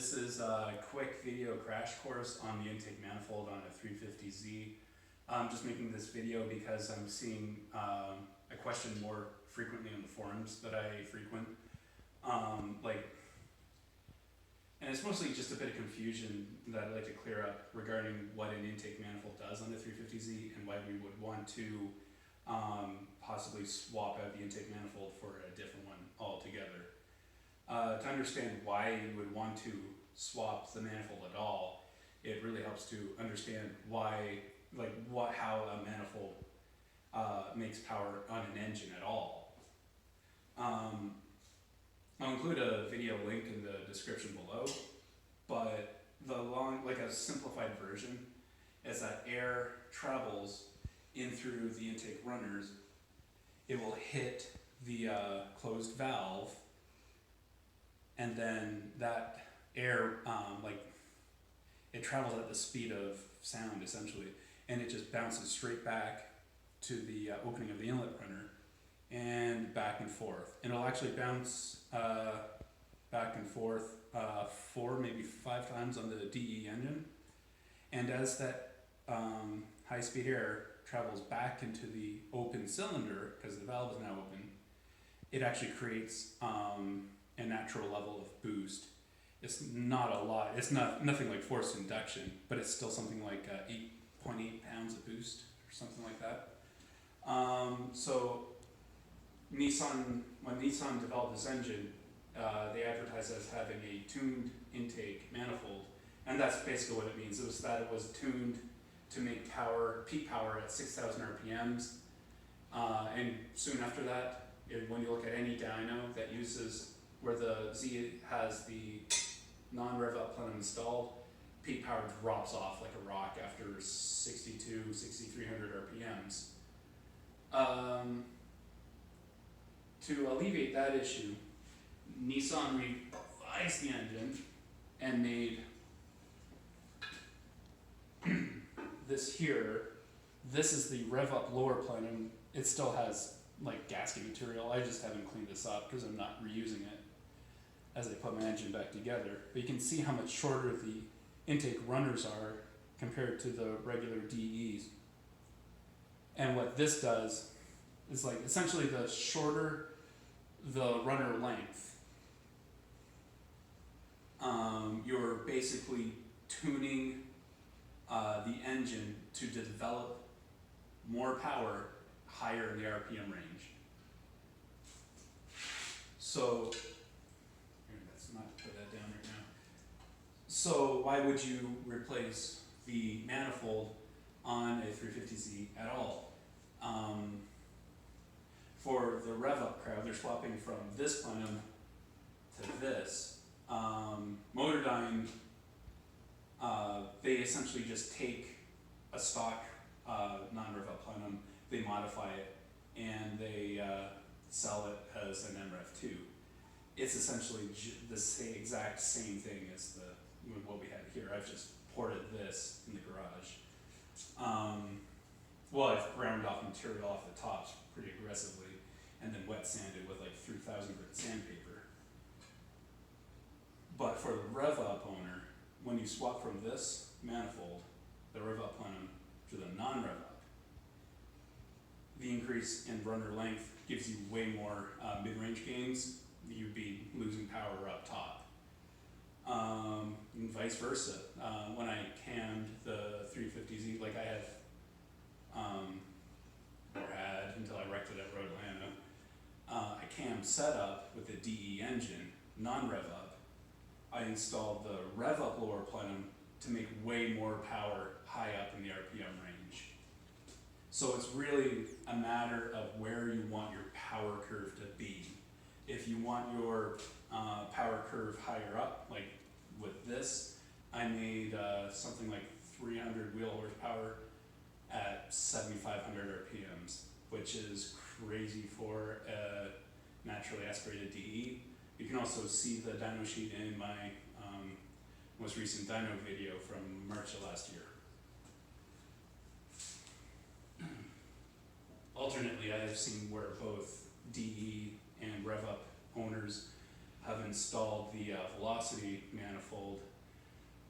This is a quick video crash course on the intake manifold on a 350Z. I'm just making this video because I'm seeing a question more frequently on the forums that I frequent. And it's mostly just a bit of confusion that I'd like to clear up regarding what an intake manifold does on the 350Z and why we would want to possibly swap out the intake manifold for a different one altogether. To understand why you would want to swap the manifold at all, it really helps to understand why, how a manifold makes power on an engine at all. I'll include a video link in the description below, but a simplified version is that air travels in through the intake runners. It will hit the closed valve, and then that air, it travels at the speed of sound essentially, and it just bounces straight back to the opening of the inlet runner and back and forth. And it'll actually bounce back and forth 4, maybe 5 times on the DE engine. And as that high-speed air travels back into the open cylinder, because the valve is now open, it actually creates a natural level of boost. It's not a lot. It's nothing like forced induction, but it's still something like 8.8 pounds of boost or something like that. So when Nissan developed this engine, they advertised it as having a tuned intake manifold, and that's basically what it means. It was tuned to make peak power at 6,000 RPMs, and soon after that, when you look at any dyno that uses where the Z has the non-rev up plenum installed, peak power drops off like a rock after 6,300 RPMs. To alleviate that issue, Nissan revised the engine and made this here. This is the rev up lower plenum. It still has gasket material. I just haven't cleaned this up because I'm not reusing it as I put my engine back together. But you can see how much shorter the intake runners are compared to the regular DEs. And what this does is essentially the shorter the runner length, you're basically tuning the engine to develop more power higher in the RPM range. So, let's not put that down right now. So why would you replace the manifold on a 350Z at all? For the rev up crowd, they're swapping from this plenum to this. Motordyne, they essentially just take a stock non-rev up plenum, they modify it, and they sell it as an MREV2. It's essentially the exact same thing as what we had here. I've just ported this in the garage. I've ground off material off the tops pretty aggressively, and then wet sanded with 3,000 grit sandpaper. But for the rev up owner, when you swap from this manifold, the rev up plenum, to the non-rev up, the increase in runner length gives you way more mid-range gains. You'd be losing power up top. And vice versa. When I cammed the 350Z, I have, or had until I wrecked it at Road Atlanta, a cam setup with the DE engine, non-rev up. I installed the rev up lower plenum to make way more power high up in the RPM range. So it's really a matter of where you want your power curve to be. If you want your power curve higher up, like with this, I made something like 300 wheel horsepower at 7,500 RPMs, which is crazy for a naturally aspirated DE. You can also see the dyno sheet in my most recent dyno video from March of last year. Alternately, I have seen where both DE and rev up owners have installed the velocity manifold,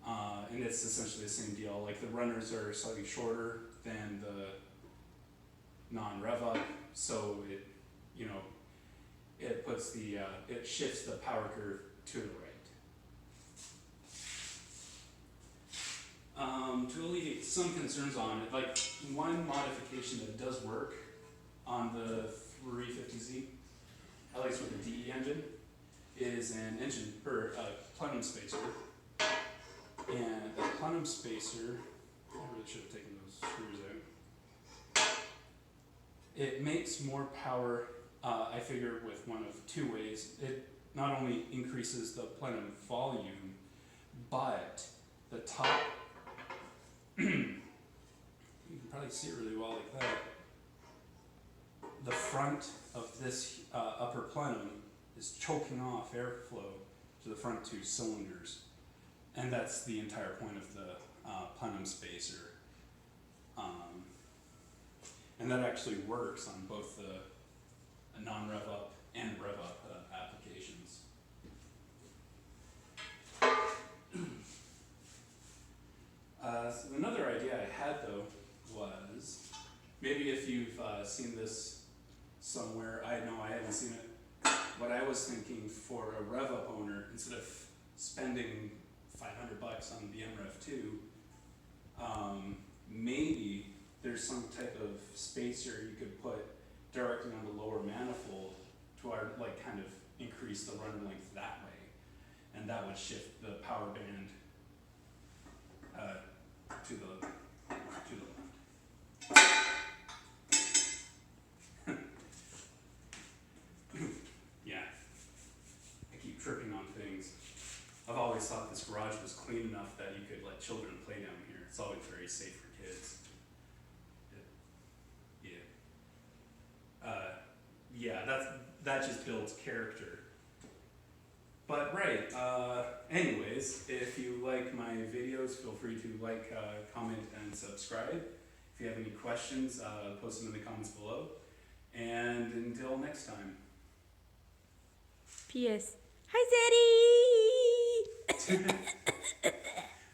and it's essentially the same deal. Like the runners are slightly shorter than the non-rev up, so it, you know, it puts the it shifts the power curve to the right. To alleviate some concerns on it, like one modification that does work on the 350Z, at least with the DE engine, is an engine or a plenum spacer. And the plenum spacer, I really should have taken those screws out. It makes more power, I figure, with one of two ways. It not only increases the plenum volume, but the top, you can probably see it really well like that. The front of this upper plenum is choking off airflow to the front two cylinders. And that's the entire point of the plenum spacer. And that actually works on both the non-rev up and rev up applications. So another idea I had though was, maybe if you've seen this somewhere, I know I haven't seen it. What I was thinking for a rev up owner, instead of spending $500 on the MREV2, maybe there's some type of spacer you could put directly on the lower manifold to our, like, kind of increase the run length that way, and that would shift the power band to the left. Yeah, I keep tripping on things. I've always thought this garage was clean enough that you could let children play down here. It's always very safe for kids. That just builds character. But right, anyways, if you like my videos, feel free to like, comment, and subscribe. If you have any questions, post them in the comments below. And until next time. P.S. Hi, Zaddy!